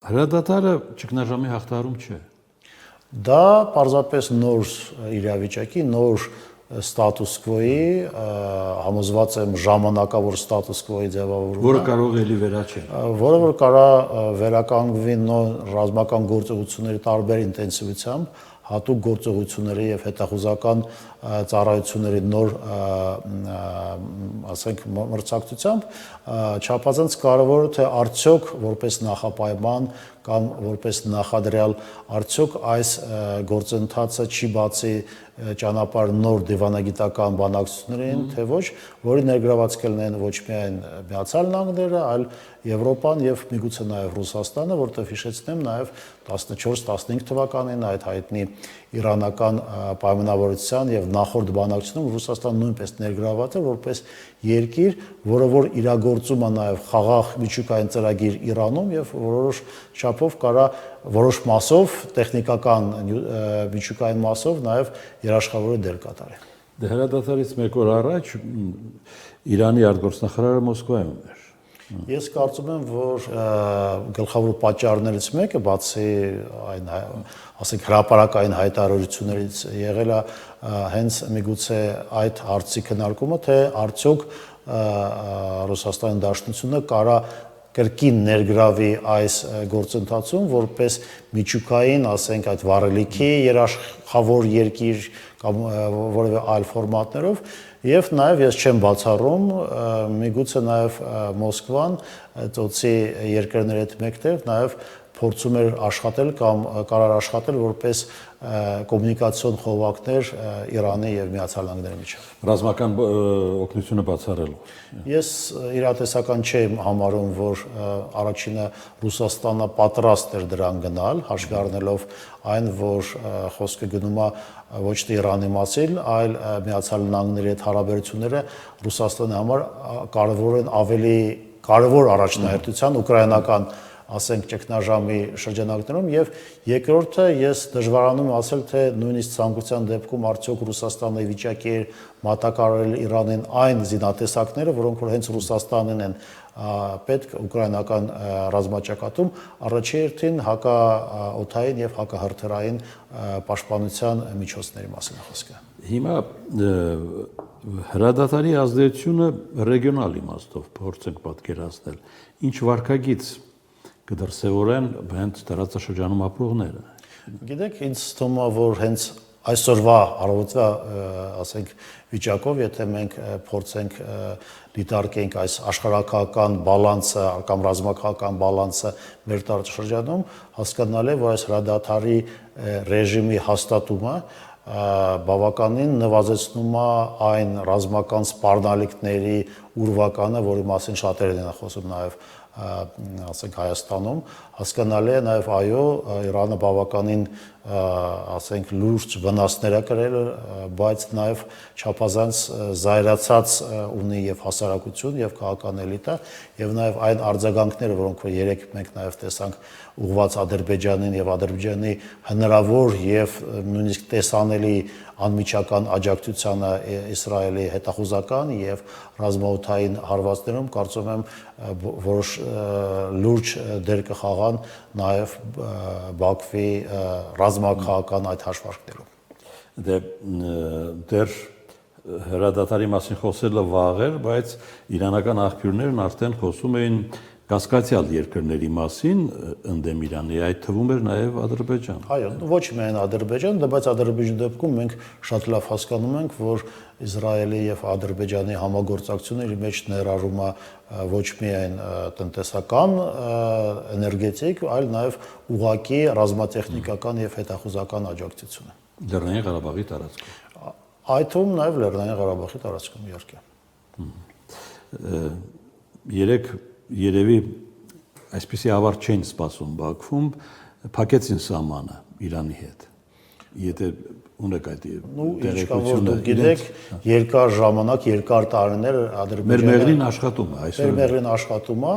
Հրադադարը ճգնաժամի հաղթահարում չէ։ Դա պարզապես նոր իրավիճակի, նոր ստատուս քվոյի, համոզված եմ ժամանակավոր ստատուս քվոյի ձևավորումը, որը կարող է էլի վերաչել, որը որ կարա վերականգնվի նոր ռազմական գործողությունների տարբեր ինտենսիվությամբ, հատուկ գործողությունների եւ հետախուզական ծառայությունների նոր, ասենք, մրցակցությամբ, չափազանց կարևոր է թե արդյոք որպես նախապայման կամ որպես նախադրյալ արդյոք այս գործընթացը չի բացի ճանապարհ նոր դիվանագիտական բանակցություններին, թե ոչ, որի ներգրաված կլինեն ոչ միայն Միացյալ Նահանգները, այլ Եվրոպան եւ միգուցե նաեւ Ռուսաստանը, որտեղ հիշեցնեմ նաեւ 14-15 թվականին այդ հայտնի իրանական պայմանավորության եւ նախորդ բանակցությունում Ռուսաստանը նույնպես ներգրաված է որպես երկիր, որը որ իրագործում է նաեւ խաղաղ միջուկային ծրագիր Իրանում եւ որոշ չափով կարա որոշ մասով տեխնիկական միջուկային մասով նաեւ երաշխավորի դեր կատարի։ Դե հրադադարից մեկ օր առաջ Իրանի արտգործնախարարը Մոսկվայում էր։ Ես կարծում եմ, որ գլխավոր պատճառներից մեկը բացի այն, ասենք, հրապարակային հայտարարություններից եղել է հենց միգուցե այդ հարցի քննարկումը, թե արդյոք Ռուսաստանի Դաշնությունը կարա կրկին ներգրավի այս գործընթացում որպես միջուկային, ասենք, այդ վառելիքի երաշխավոր երկիր կամ որևէ այլ ֆորմատներով եւ նաեւ ես չեմ բացառում միգուցե նաեւ Մոսկվան ծոցի երկրների հետ մեկտեղ նաեւ փորձում էր աշխատել կամ կարար աշխատել որպես կոմունիկացիոն խողովակներ Իրանի եւ Միացյալ Նահանգների միջեւ։ Ռազմական օգնությունը բացառելու։ Ես իրատեսական չեմ համարում, որ առաջինը Ռուսաստանը պատրաստ էր դրան գնալ, հաշվի առնելով այն, որ խոսքը գնում է ոչ թե Իրանի մասին, այլ Միացյալ Նահանգների հետ հարաբերությունները Ռուսաստանի համար կարևոր են ավելի կարևոր առաջնահերթության ուկրաինական ասենք ճգնաժամի շրջանակներում եւ երկրորդը ես դժվարանում եմ ասել թե նույնիսկ ցանկության դեպքում արդյոք Ռուսաստանը վիճակի է մատակարարել Իրանին այն զինատեսակները, որոնք որ հենց Ռուսաստանին են պետք ուկրաինական ռազմաճակատում առաջերտին հակաօդային եւ հակահրթիռային պաշտպանության միջոցների մասին է խոսքը։ Հիմա հրադադարի ազդեցությունը ռեգիոնալ իմաստով փորձենք պատկերացնել։ Ինչ վարկագիծ կդրսևորեն հենց տարածաշրջանում ապրողները։ Գիտեք, ինձ թվում է, որ հենց այսօրվա առավոտվա, ասենք, վիճակով, եթե մենք փորձենք դիտարկենք այս աշխարհակահական բալանսը կամ ռազմաքաղաքական բալանսը մեր տարածաշրջանում, հասկանալ է, որ այս հրադադարի ռեժիմի հաստատումը բավականին նվազեցնում է այն ռազմական սպառնալիքների ուրվականը, որի մասին շատերն են խոսում նաև ասենք Հայաստանում, հասկանալի է նաև այո, Իրանը բավականին ասենք լուրջ վնասներ է կրել, բայց նաև չափազանց զայրացած ունի եւ հասարակություն եւ քաղաքական էլիտա եւ նաև այն արձագանքները, որոնք որ երեք մենք նաև տեսանք ուղղված Ադրբեջանին եւ Ադրբեջանի հնարավոր եւ նույնիսկ տեսանելի անմիջական աջակցությանը Իսրայելի հետախուզական եւ ռազմաօդային հարվածներում կարծում եմ որոշ լուրջ դեր կխաղան նաեւ Բաքվի ռազմաքաղաքական այդ հաշվարկներում։ Դե դեռ հրադադարի մասին խոսելը վաղ էր, բայց իրանական աղբյուրներն արդեն խոսում էին կասկածյալ երկրների մասին ընդդեմ Իրանի, այդ թվում էր նաև Ադրբեջան։ Այո, ոչ միայն Ադրբեջան, բայց Ադրբեջանի դեպքում մենք շատ լավ հասկանում ենք, որ Իսրայելի եւ Ադրբեջանի համագործակցությունների մեջ ներառում է ոչ միայն տնտեսական, էներգետիկ, այլ նաև ուղղակի ռազմատեխնիկական եւ հետախուզական աջակցությունը։ Լեռնային Ղարաբաղի տարածքում։ Այդ թվում նաև Լեռնային Ղարաբաղի տարածքում իհարկե։ Երեք երևի այսպեսի ավարտ չէին սպասում Բաքվում, փակեցին սահմանը Իրանի հետ։ Եթե ունեք այդ տեղեկությունը, գիտեք, երկար ժամանակ, երկար տարիներ Ադրբեջանը մեր մեղրին աշխատում է այսօր։ Մեր մեղրին աշխատում է,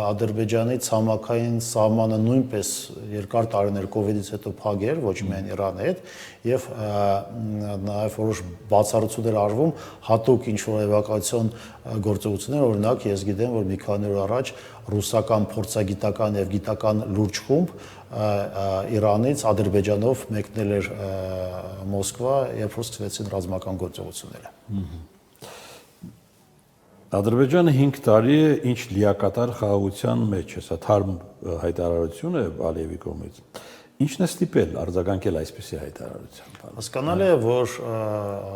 Ադրբեջանի ցամաքային սահմանը նույնպես երկար տարիներ կոവിഡ്ից հետո փակ էր, ոչ միայն Իրանի հետ, եւ նաեւ որոշ բացառություններ արվում հատուկ ինչ որ էվակուացիոն գործողություններ, օրինակ ես գիտեմ, որ մի քանի օր առաջ ռուսական փորձագիտական եւ գիտական լուրջ խումբ Իրանից Ադրբեջանով մեկնել էր Մոսկվա, երբ որ սկսվեցին ռազմական գործողությունները։ Ադրբեջանը 5 տարի է ինչ լիակատար խաղաղության մեջ է, սա թարմ հայտարարություն է Ալիևի կողմից։ Ինչն է ստիպել արձագանքել այսպիսի հայտարարության։ Հասկանալի է, որ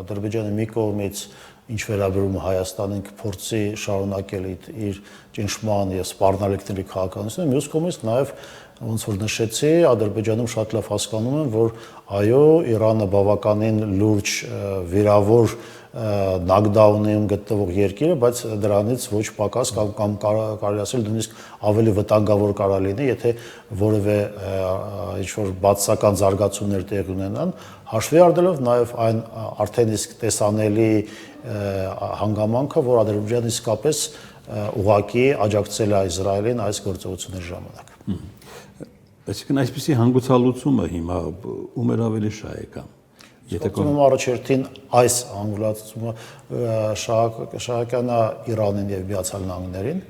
Ադրբեջանը մի կողմից ինչ վերաբերում է Հայաստանին կփորձի շարունակել իր ճնշման եւ սպառնալիքների քաղաքականությունը, մյուս կողմից նաեւ ոնց որ նշեցի, Ադրբեջանում շատ լավ հասկանում են, որ այո, Իրանը բավականին լուրջ վիրավոր նոկդաունում գտնվող երկիր է, բայց դրանից ոչ պակաս կամ կարելի ասել նույնիսկ ավելի վտանգավոր կարող լինի, եթե որևէ ինչ-որ բացասական զարգացումներ տեղի ունենան, հաշվի առնելով նաև այն արդեն իսկ տեսանելի հանգամանքը, որ Ադրբեջանը իսկապես ուղղակի աջակցել է Իսրայելին այս գործողությունների ժամանակ։ Այսինքն այսպիսի հանգուցալուծումը հիմա ում էր ավելի շահեկան։ Ստացվում առաջերտին այս հանգուցալուծումը շահեկան է Իրանին եւ Միացյալ Նահանգներին։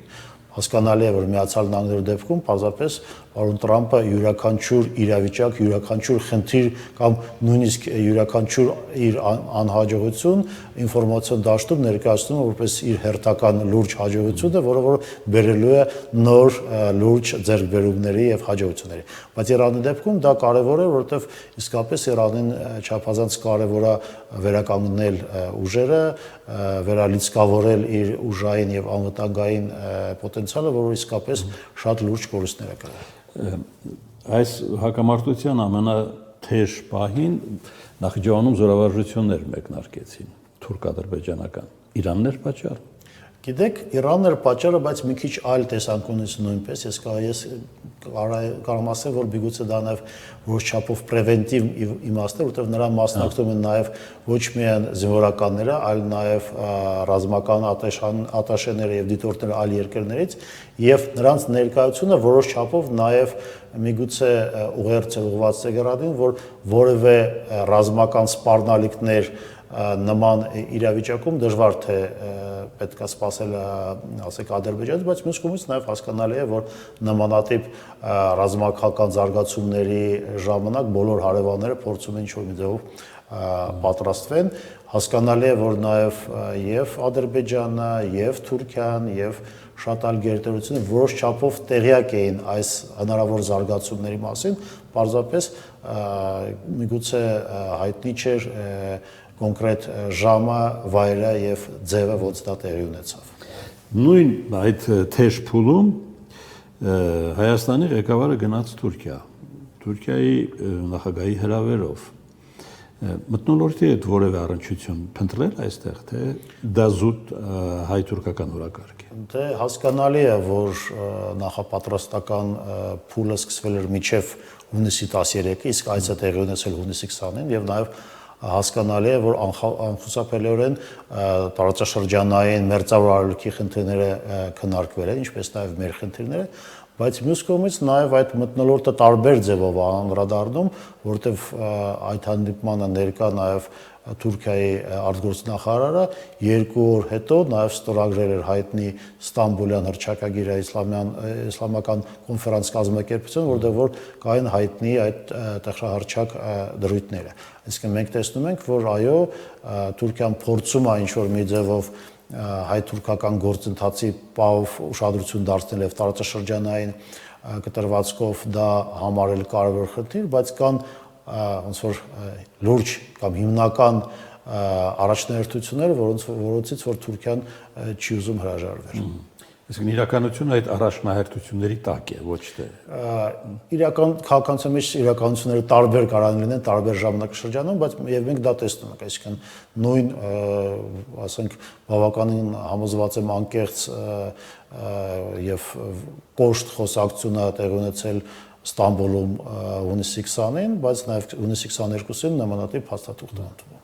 Հասկանալի է, որ Միացյալ Նահանգների դեպքում պարզապես պարոն Տրամպը յուրաքանչյուր իրավիճակ, յուրաքանչյուր խնդիր կամ նույնիսկ յուրաքանչյուր իր անհաջողություն ինֆորմացիոն դաշտում ներկայացնում որպես իր հերթական լուրջ հաջողությունը, որը որ բերելու է նոր լուրջ ձեռքբերումների եւ հաջողությունների։ Բայց Իրանի դեպքում դա կարեւոր է, որովհետեւ իսկապես Իրանին չափազանց կարեւոր է վերականգնել ուժերը, վերալիցքավորել իր ուժային եւ անվտանգային պոտենցիալը, որը իսկապես շատ լուրջ կորուստներ է կրել։ Այս հակամարտության ամենաթեժ պահին Նախիջևանում զորավարժություններ մեկնարկեցին թուրք-ադրբեջանական։ Իրանն էր պատճառը։ Գիտեք, Իրանն էր պատճառը, բայց մի քիչ այլ տեսանկյունից նույնպես ես կարող ասեմ, որ միգուցե դա նաև որոշ չափով պրևենտիվ իմաստ է, որովհետև նրան մասնակցում են նաև ոչ միայն զինվորականները, այլ նաև ռազմական ատաշեները եւ դիտորդները այլ երկրներից, եւ նրանց ներկայությունը որոշ չափով նաև միգուցե ուղերձ է ուղղված Տեհրանին, որ որևէ ռազմական սպառնալիքներ նման իրավիճակում դժվար թե պետք է սпасել ասեք Ադրբեջանից, բայց մյուս կողմից նաև հասկանալի է, որ նմանատիպ ռազմական զարգացումների ժամանակ բոլոր հարևանները փորձում են ինչ-որ մի ձևով պատրաստվեն, հասկանալի է, որ նաև եւ Ադրբեջանը, եւ Թուրքիան, եւ շատ այլ գերտերություններ որոշ չափով տեղյակ էին այս հնարավոր զարգացումների մասին, պարզապես միգուցե հայտնի չէր կոնկրետ ժամը, վայրը եւ ձևը, ոնց դա տեղի ունեցավ։ Նույն այդ թեժ փուլում Հայաստանի ղեկավարը գնաց Թուրքիա, Թուրքիայի նախագահի հրավերով։ Մթնոլորտի հետ որևէ առնչություն փնտրել այստեղ, թե դա զուտ հայ-թուրքական օրակարգ է։ Դե հասկանալի է, որ նախապատրաստական փուլը սկսվել էր մինչև հունիսի 13-ը, իսկ այցը տեղի ունեցել հունիսի 20-ին եւ նաեւ հասկանալի է, որ անխուսափելիորեն տարածաշրջանային մերձավոր արևելքի խնդիրները քննարկվել են, ինչպես նաև մեր խնդիրները, բայց մյուս կողմից նաև այդ մթնոլորտը տարբեր ձևով անդրադառնում, որովհետև այդ հանդիպմանը ներկա նաև Թուրքիայի արտգործնախարարը 2 օր հետո նաև ստորագրել էր հայտնի Ստամբուլյան հռչակագիրը իսլամական կոնֆերանս կազմակերպություն, որտեղ որ կային հայտնի այդ տեղահարչակ դրույթները։ Այսինքն մենք տեսնում ենք, որ այո, Թուրքիան փորձում է ինչ-որ մի ձևով հայ-թուրքական գործընթացի պահով ուշադրություն դարձնել եւ տարածաշրջանային կտրվածքով դա համարել կարևոր խնդիր, բայց կան ոնց որ լուրջ կամ հիմնական առաջնահերթությունները, որոնցից որ Թուրքիան չի ուզում հրաժարվել։ Այսինքն իրականությունը այդ առաջնահերթությունների տակ է, ոչ թե իրական քաղաքականության մեջ իրականությունները տարբեր կարող լինեն տարբեր ժամանակաշրջանում, բայց եւ մենք դա տեսնում ենք, այսինքն նույն ասենք բավականին համոզված եմ անկեղծ եւ կոշտ խոսակցությունը տեղի ունեցել Ստամբուլում հունիսի 20-ին, բայց նաեւ հունիսի 22-ին նմանատիպ հաստատություն ընդունվել։